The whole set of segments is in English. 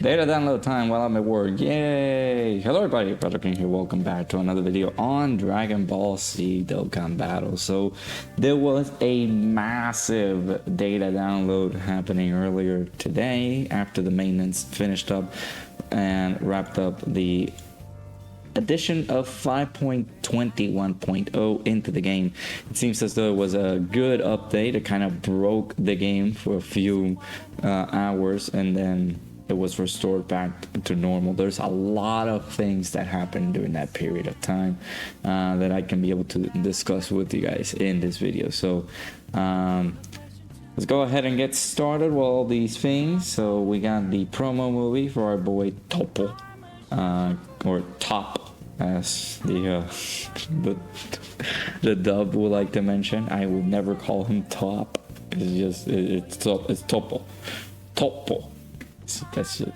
Data download time while I'm at work. Yay! Hello everybody, Proton here. Welcome back to another video on Dragon Ball Z Dokkan Battle. So there was a massive data download happening earlier today after the maintenance finished up and wrapped up the addition of 5.21.0 into the game. It seems as though it was a good update. It kind of broke the game for a few hours and then it was restored back to normal. There's a lot of things that happened during that period of time that I can be able to discuss with you guys in this video. So let's go ahead and get started with all these things. So we got the promo movie for our boy TOPPO, or Top, as the dub would like to mention. I will never call him Top. It's TOPPO. TOPPO.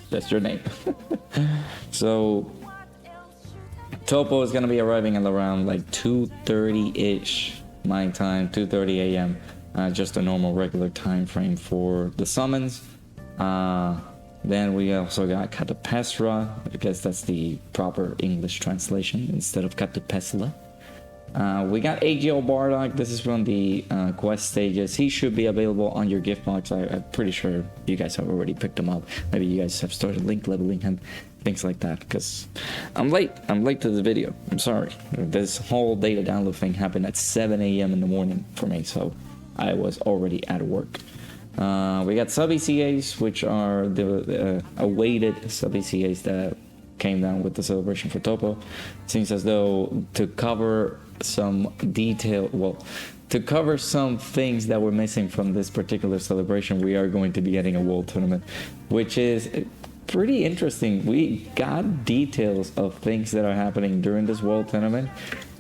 That's your name. So TOPPO is gonna be arriving at around like 2:30-ish my time, 2:30 a.m. Just a normal regular time frame for the summons. Then we also got Katapesra, I guess that's the proper English translation instead of Katapesla. We got AGL Bardock. This is from the quest stages. He should be available on your gift box. I'm pretty sure you guys have already picked him up. Maybe you guys have started link leveling him, things like that. Because I'm late to the video. I'm sorry. This whole data download thing happened at 7 a.m. in the morning for me, so I was already at work. We got sub ECAs, which are the awaited sub ECAs that came down with the celebration for TOPPO. It seems as though to cover some detail, to cover some things that were missing from this particular celebration, we are going to be getting a world tournament, which is pretty interesting. We got details of things that are happening during this world tournament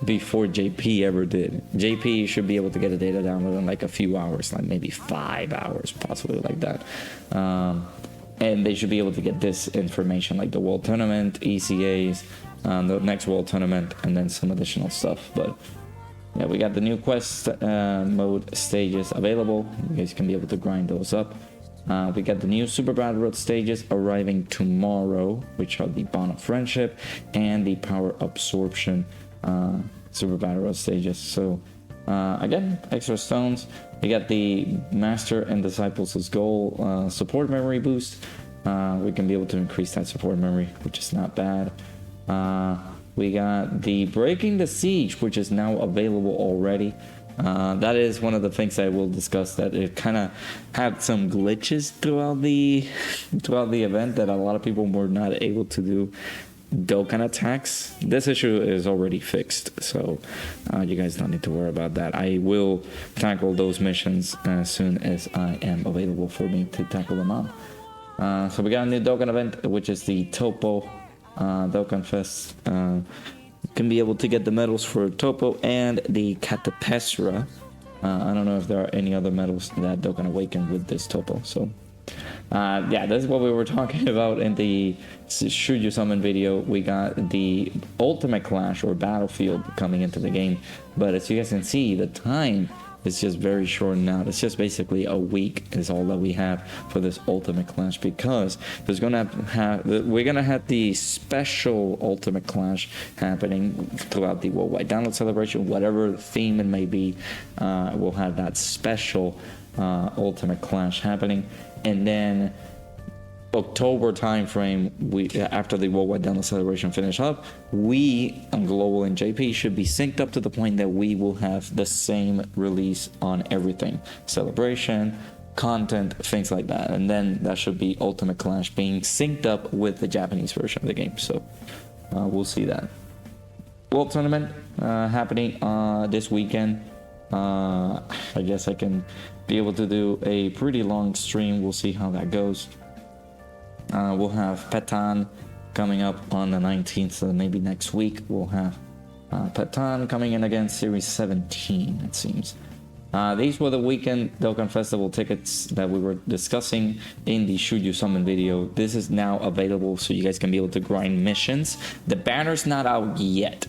before JP ever did. JP should be able to get a data download in like a few hours, like maybe 5 hours, possibly like that. And they should be able to get this information, like the world tournament, ECAs, the next world tournament, and then some additional stuff. But yeah, we got the new quest mode stages available. You guys can be able to grind those up. We got the new Super Battle Road stages arriving tomorrow, which are the Bond of Friendship and the Power Absorption Super Battle Road stages. So again, extra stones. We got the Master and Disciples' Goal support memory boost. We can be able to increase that support memory, which is not bad. We got the Breaking the Siege, which is now available already. That is one of the things I will discuss, that it kind of had some glitches throughout the event that a lot of people were not able to do Dokkan attacks. This issue is already fixed, so you guys don't need to worry about that. I will tackle those missions as soon as I am available for me to tackle them on. So we got a new Dokkan event, which is the TOPPO Dokkan Fest. Can be able to get the medals for TOPPO and the Katapesra. I don't know if there are any other medals that Dokkan Awaken with this TOPPO. So yeah, that's what we were talking about in the Should You Summon video. We got the Ultimate Clash or Battlefield coming into the game, but as you guys can see, the time is just very short now. It's just basically a week is all that we have for this Ultimate Clash, because we're gonna have the special Ultimate Clash happening throughout the worldwide download celebration. Whatever theme it may be, we'll have that special Ultimate Clash happening. And then October time frame, after the worldwide download celebration finish up, we on Global and JP should be synced up to the point that we will have the same release on everything, celebration, content, things like that. And then that should be Ultimate Clash being synced up with the Japanese version of the game. So we'll see that. World tournament happening this weekend. I guess I can be able to do a pretty long stream. We'll see how that goes. We'll have Proton coming up on the 19th, so maybe next week we'll have Proton coming in against Series 17, it seems. These were the weekend Dokkan Festival tickets that we were discussing in the Should You Summon video. This is now available, so you guys can be able to grind missions. The banner's not out yet.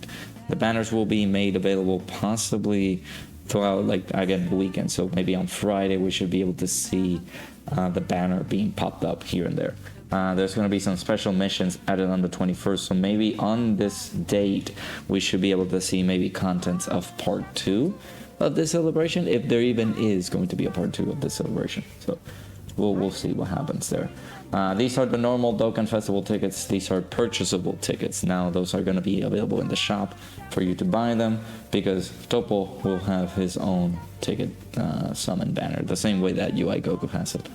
The banners will be made available possibly throughout, like, again, the weekend. So maybe on Friday we should be able to see the banner being popped up here and there. There's going to be some special missions added on the 21st, so maybe on this date we should be able to see maybe contents of part 2 of this celebration, if there even is going to be a part 2 of this celebration. So we'll see what happens there. These are the normal Dokkan Festival tickets. These are purchasable tickets. Now those are going to be available in the shop for you to buy them, because TOPPO will have his own ticket summon banner, the same way that UI Goku has it.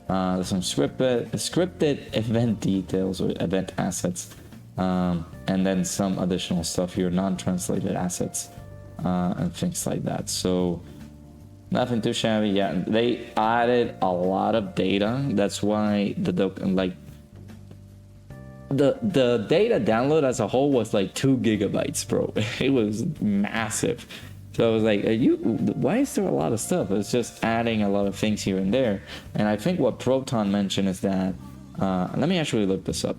There's some scripted event details or event assets, and then some additional stuff here, non-translated assets, and things like that. So nothing too shabby. Yeah, they added a lot of data. That's why the data download as a whole was like 2 gigabytes, bro. It was massive. So I was like, why is there a lot of stuff? It's just adding a lot of things here and there. And I think what Proton mentioned is that, let me actually look this up.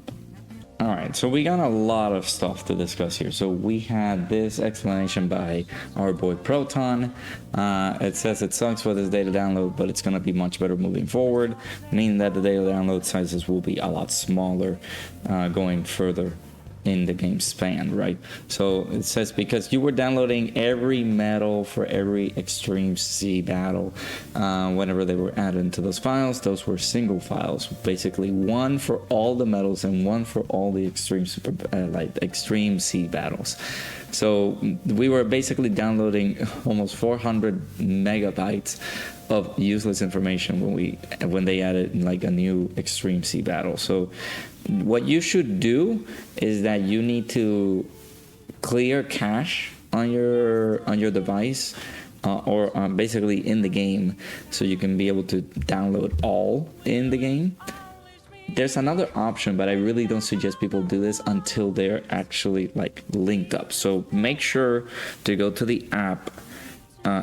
All right, so we got a lot of stuff to discuss here. So we had this explanation by our boy Proton. It says it sucks for this data download, but it's going to be much better moving forward, meaning that the data download sizes will be a lot smaller going further in the game span, right? So it says because you were downloading every medal for every Extreme C battle, whenever they were added into those files, those were single files, basically one for all the medals and one for all the Extreme Extreme C battles. So we were basically downloading almost 400 megabytes of useless information when they added like a new Extreme C battle. So what you should do is that you need to clear cache on your device, or basically in the game, so you can be able to download all in the game. There's another option, but I really don't suggest people do this until they're actually like linked up. So make sure to go to the app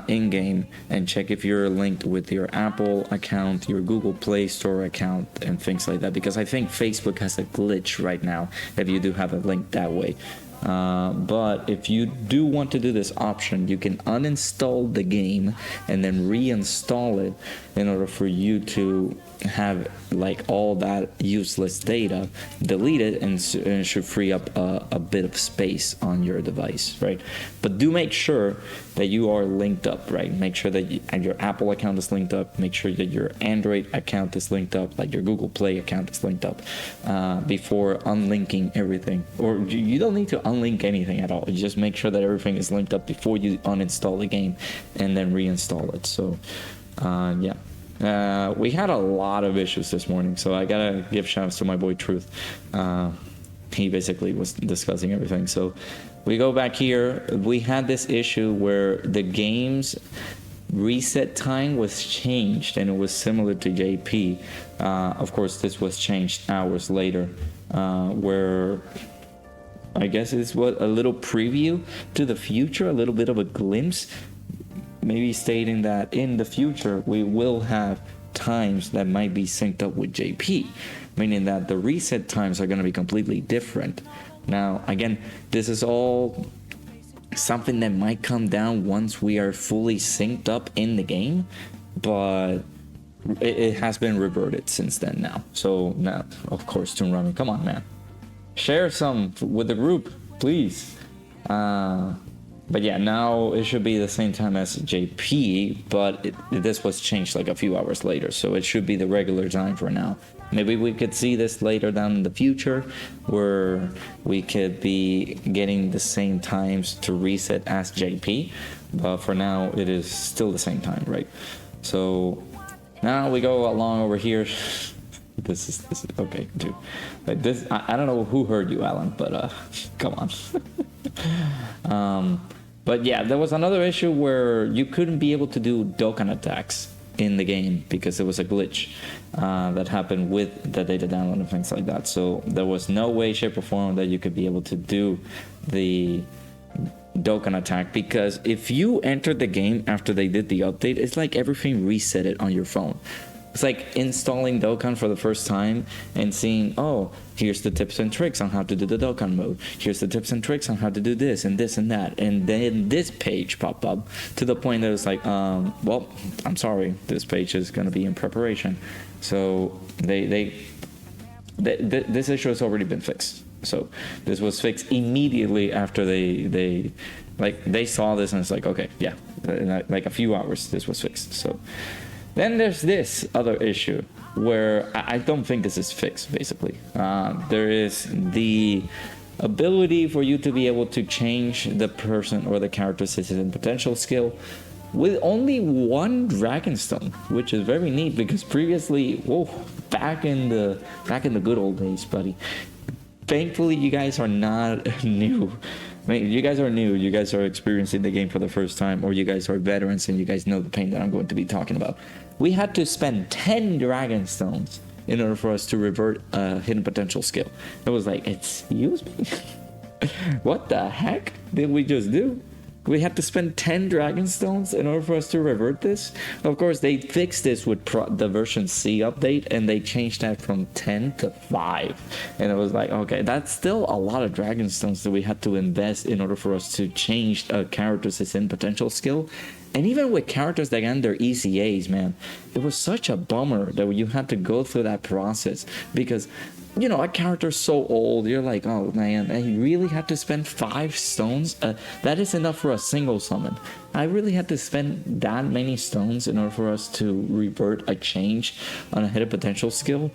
in-game and check if you're linked with your Apple account, your Google Play Store account, and things like that, because I think Facebook has a glitch right now if you do have a link that way. But if you do want to do this option, you can uninstall the game and then reinstall it in order for you to have like all that useless data deleted, and it should free up a bit of space on your device, right? But do make sure that you are linked up, right? Make sure that your Apple account is linked up. Make sure that your Android account is linked up, like your Google Play account is linked up, before unlinking everything. Or you don't need to unlink anything at all. You just make sure that everything is linked up before you uninstall the game and then reinstall it. So yeah. We had a lot of issues this morning, so I gotta give shouts to my boy Truth. He basically was discussing everything. So we go back here. We had this issue where the game's reset time was changed, and it was similar to JP. Of course, this was changed hours later, where I guess it's what a little preview to the future, a little bit of a glimpse. Maybe stating that in the future we will have times that might be synced up with JP, meaning that the reset times are going to be completely different. Now, again, this is all something that might come down once we are fully synced up in the game, but it has been reverted since then now. So now, of course, Toon Rami, come on, man. Share some with the group, please. But yeah, now it should be the same time as JP, but this was changed like a few hours later, so it should be the regular time for now. Maybe we could see this later down in the future, where we could be getting the same times to reset as JP, but for now it is still the same time, right? So now we go along over here. This is okay, dude. Like this, I don't know who heard you, Alan, but come on. But yeah, there was another issue where you couldn't be able to do Dokkan attacks in the game because there was a glitch that happened with the data download and things like that. So there was no way, shape, or form that you could be able to do the Dokkan attack, because if you entered the game after they did the update, it's like everything resetted on your phone. It's like installing Dokkan for the first time and seeing, oh, here's the tips and tricks on how to do the Dokkan mode. Here's the tips and tricks on how to do this and this and that. And then this page popped up to the point that it's like, well, I'm sorry, this page is going to be in preparation. So they this issue has already been fixed. So this was fixed immediately after they saw this, and it's like, okay, yeah, in like a few hours this was fixed. So then there's this other issue where I don't think this is fixed. Basically, there is the ability for you to be able to change the person or the character's citizen potential skill with only one Dragonstone, which is very neat, because previously, whoa, back in the good old days, buddy. Thankfully, you guys are not new. I mean, you guys are new. You guys are experiencing the game for the first time, or you guys are veterans and you guys know the pain that I'm going to be talking about. We had to spend 10 Dragonstones in order for us to revert a hidden potential skill. It was like, excuse me? What the heck did we just do? We had to spend 10 Dragonstones in order for us to revert this. Of course, they fixed this with the version C update, and they changed that from 10 to 5. And it was like, okay, that's still a lot of Dragonstones that we had to invest in order for us to change a character's hidden potential skill. And even with characters that end their ECAs, man, it was such a bummer that you had to go through that process, because, you know, a character's so old, you're like, oh man, I really had to spend 5 stones? That is enough for a single summon. I really had to spend that many stones in order for us to revert a change on a hidden potential skill?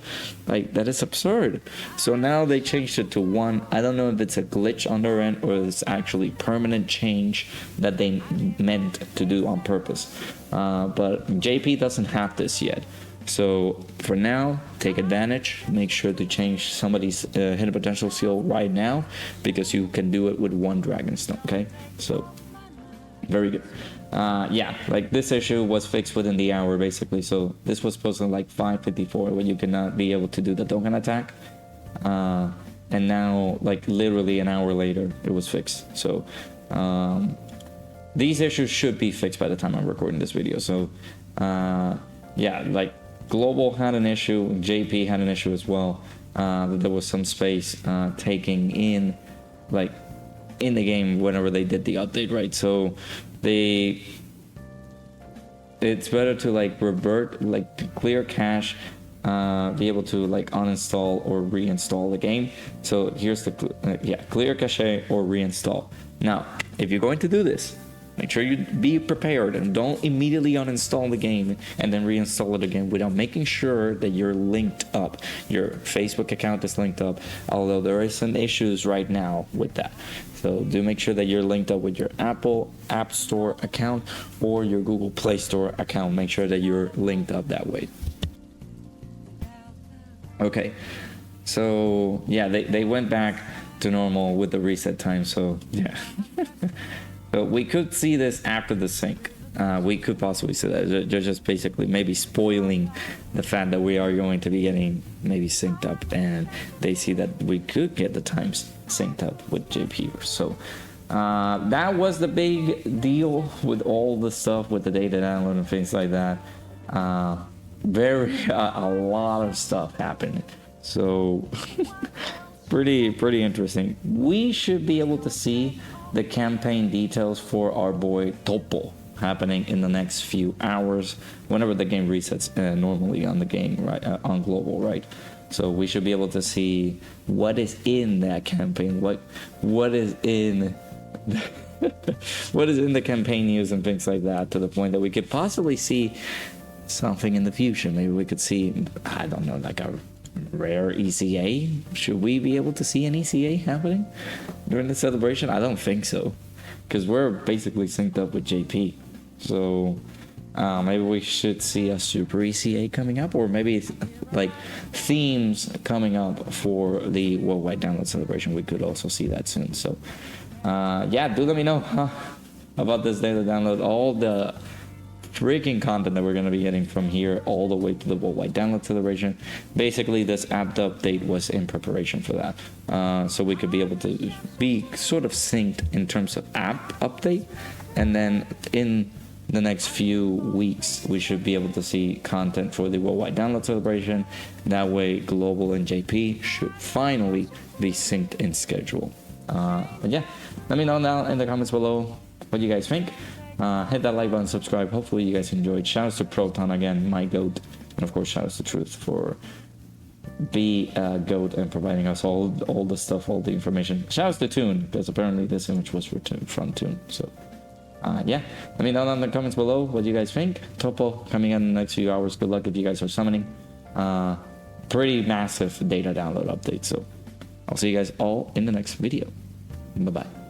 Like, that is absurd. So now they changed it to 1. I don't know if it's a glitch on their end or it's actually permanent change that they meant to do on purpose. But JP doesn't have this yet. So for now, take advantage. Make sure to change somebody's hidden potential skill right now, because you can do it with 1 Dragonstone. Okay, so very good. Yeah, like this issue was fixed within the hour basically. So this was supposed to like 5:54 when you cannot be able to do the Dokkan attack, and now like literally an hour later it was fixed. So these issues should be fixed by the time I'm recording this video. So yeah, like Global had an issue, JP had an issue as well. There was some space taking in, like, in the game whenever they did the update, right? So it's better to like revert, like to clear cache, be able to like uninstall or reinstall the game. So here's the clear cache or reinstall. Now, if you're going to do this, make sure you be prepared and don't immediately uninstall the game and then reinstall it again without making sure that you're linked up. Your Facebook account is linked up, although there are some issues right now with that. So do make sure that you're linked up with your Apple App Store account or your Google Play Store account. Make sure that you're linked up that way. Okay, so yeah, they went back to normal with the reset time, so yeah. So we could see this after the sync. We could possibly see that. They're just basically maybe spoiling the fact that we are going to be getting maybe synced up, and they see that we could get the times synced up with JP. So that was the big deal with all the stuff with the data download and things like that. A lot of stuff happened. So pretty interesting. We should be able to see the campaign details for our boy TOPPO happening in the next few hours whenever the game resets normally on the game, right, on global, right? So we should be able to see what is in that campaign, what is in what is in the campaign news and things like that, to the point that we could possibly see something in the future. Maybe we could see, I don't know, like a rare ECA. Should we be able to see an ECA happening during the celebration? I don't think so, because we're basically synced up with JP. So maybe we should see a super ECA coming up, or maybe like themes coming up for the worldwide download celebration. We could also see that soon. So yeah, do let me know about this daily download, all the freaking content that we're going to be getting from here all the way to the worldwide download celebration. Basically, this app update was in preparation for that, so we could be able to be sort of synced in terms of app update, and then in the next few weeks we should be able to see content for the worldwide download celebration. That way global and JP should finally be synced in schedule. But yeah, let me know now in the comments below what you guys think. Hit that like button, subscribe. Hopefully you guys enjoyed. Shoutouts to Proton again, my goat, and of course shoutouts to Truth for be GOAT and providing us all the stuff, all the information. Shouts to Toon, because apparently this image was from Toon. So yeah, let me know down in the comments below what you guys think. TOPPO coming in the next few hours. Good luck if you guys are summoning. Pretty massive data download update. So I'll see you guys all in the next video. Bye bye.